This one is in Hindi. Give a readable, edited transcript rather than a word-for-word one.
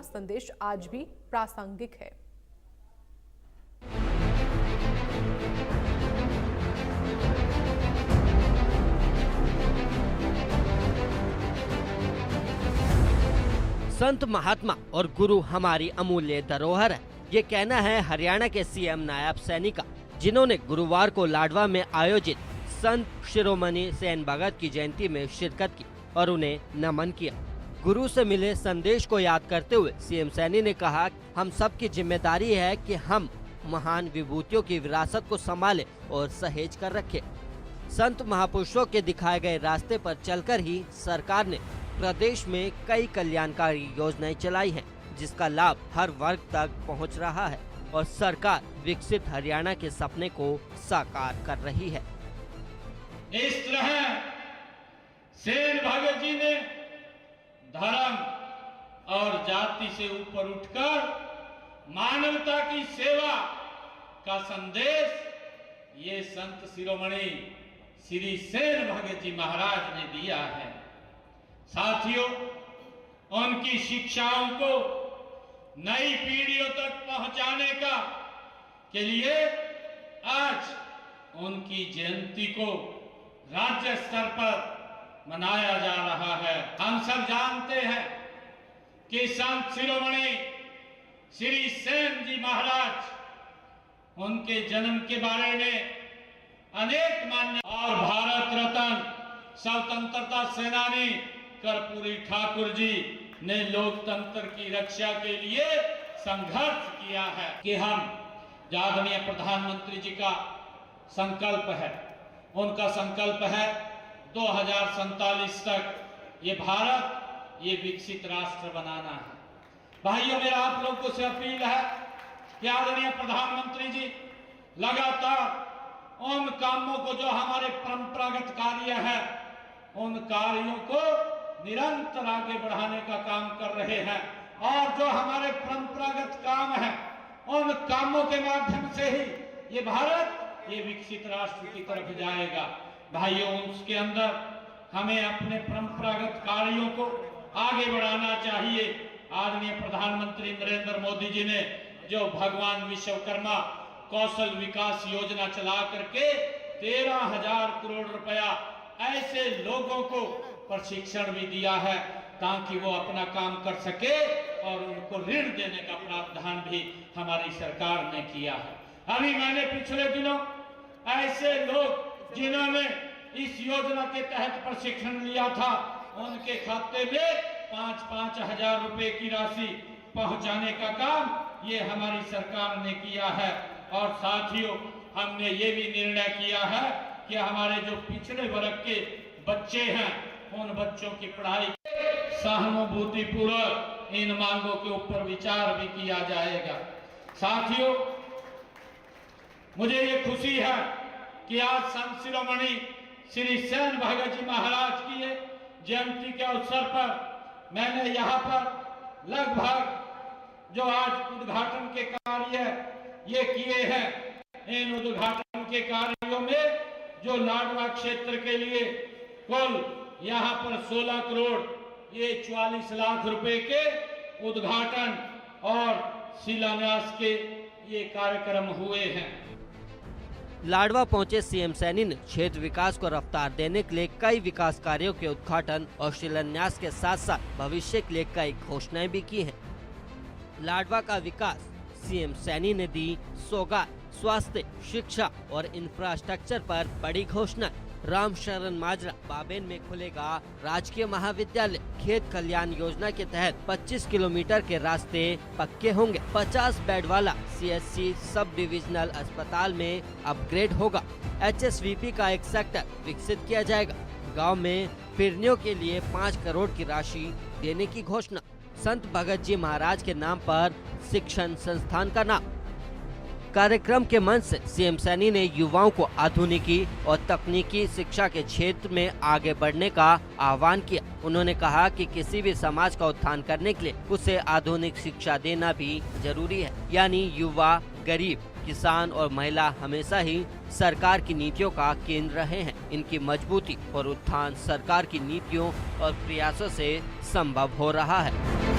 का संदेश आज भी प्रासंगिक है। संत महात्मा और गुरु हमारी अमूल्य धरोहर है, ये कहना है हरियाणा के सीएम नायब सैनी का, जिन्होंने गुरुवार को लाडवा में आयोजित संत शिरोमणि सेन भगत की जयंती में शिरकत की और उन्हें नमन किया। गुरु से मिले संदेश को याद करते हुए सीएम सैनी ने कहा, हम सब की जिम्मेदारी है कि हम महान विभूतियों की विरासत को संभालें और सहेज कर रखें। संत महापुरुषों के दिखाए गए रास्ते पर चलकर ही सरकार ने प्रदेश में कई कल्याणकारी योजनाएं चलाई हैं, जिसका लाभ हर वर्ग तक पहुंच रहा है और सरकार विकसित हरियाणा के सपने को साकार कर रही है। इस तरह सेन भगत जी ने धर्म और जाति से ऊपर उठकर मानवता की सेवा का संदेश ये संत शिरोमणि श्री सेन भगत जी महाराज ने दिया है। साथियों, उनकी शिक्षाओं को नई पीढ़ियों तक पहुंचाने का के लिए आज उनकी जयंती को राज्य स्तर पर मनाया जा रहा है। हम सब जानते हैं कि संत शिरोमणि श्री सेन जी महाराज उनके जन्म के बारे में अनेक मान्य और भारत रत्न स्वतंत्रता सेनानी कर्पूरी ठाकुर जी ने लोकतंत्र की रक्षा के लिए संघर्ष किया है कि हम आदरणीय प्रधानमंत्री जी का संकल्प है, उनका संकल्प है 2047 तक ये भारत ये विकसित राष्ट्र बनाना है। भाइयों, मेरा आप लोगों से अपील है कि आदरणीय प्रधानमंत्री जी लगातार उन कामों को जो हमारे परंपरागत कार्य है उन कार्यों को निरंतर आगे बढ़ाने का काम कर रहे हैं और जो हमारे परंपरागत काम है उन कामों के माध्यम से ही ये भारत ये विकसित राष्ट्र की तरफ जाएगा। भाइयों, उसके अंदर हमें अपने परंपरागत कार्यों को आगे बढ़ाना चाहिए। आदरणीय प्रधानमंत्री नरेंद्र मोदी जी ने जो भगवान विश्वकर्मा कौशल विकास योजना चला करके 13,000 करोड़ रुपया ऐसे लोगों को प्रशिक्षण भी दिया है ताकि वो अपना काम कर सके और उनको ऋण देने का प्रावधान भी हमारी सरकार ने किया है। अभी मैंने पिछले दिनों ऐसे लोग जिन्होंने इस योजना के तहत प्रशिक्षण लिया था उनके खाते में 5-5 हजार रुपए की राशि पहुंचाने का काम ये हमारी सरकार ने किया है। और साथियों, हमने ये भी निर्णय किया है कि हमारे जो पिछड़े वर्ग के बच्चे हैं उन बच्चों की पढ़ाई सहानुभूति पूर्वक इन मांगों के ऊपर विचार भी किया जाएगा। साथियों, मुझे ये खुशी है कि आज संत शिरोमणि श्री सेन भगत जी महाराज की जयंती के अवसर पर मैंने यहाँ पर लगभग जो आज उद्घाटन के कार्य ये किए हैं। इन उद्घाटन के कार्यों में जो लाडवा क्षेत्र के लिए कुल यहाँ पर 16 करोड़ ये 44 लाख रुपए के उद्घाटन और शिलान्यास के ये कार्यक्रम हुए हैं। लाडवा पहुंचे सीएम सैनी ने क्षेत्र विकास को रफ्तार देने के लिए कई विकास कार्यों के उद्घाटन और शिलान्यास के साथ साथ भविष्य के लिए कई घोषणाएं भी की हैं। लाडवा का विकास सीएम सैनी ने दी सौगात। स्वास्थ्य, शिक्षा और इंफ्रास्ट्रक्चर पर बड़ी घोषणा। राम शरण माजरा बाबेन में खुलेगा राजकीय महाविद्यालय। खेत कल्याण योजना के तहत 25 किलोमीटर के रास्ते पक्के होंगे। 50 बेड वाला सीएचसी सब डिविजनल अस्पताल में अपग्रेड होगा। एचएसवीपी का एक सेक्टर विकसित किया जाएगा। गांव में फिरनियों के लिए 5 करोड़ की राशि देने की घोषणा। संत भगत जी महाराज के नाम पर शिक्षण संस्थान का नाम। कार्यक्रम के मंच से सीएम सैनी ने युवाओं को आधुनिकी और तकनीकी शिक्षा के क्षेत्र में आगे बढ़ने का आह्वान किया। उन्होंने कहा कि किसी भी समाज का उत्थान करने के लिए उसे आधुनिक शिक्षा देना भी जरूरी है। यानी युवा, गरीब, किसान और महिला हमेशा ही सरकार की नीतियों का केंद्र रहे हैं। इनकी मजबूती और उत्थान सरकार की नीतियों और प्रयासों से संभव हो रहा है।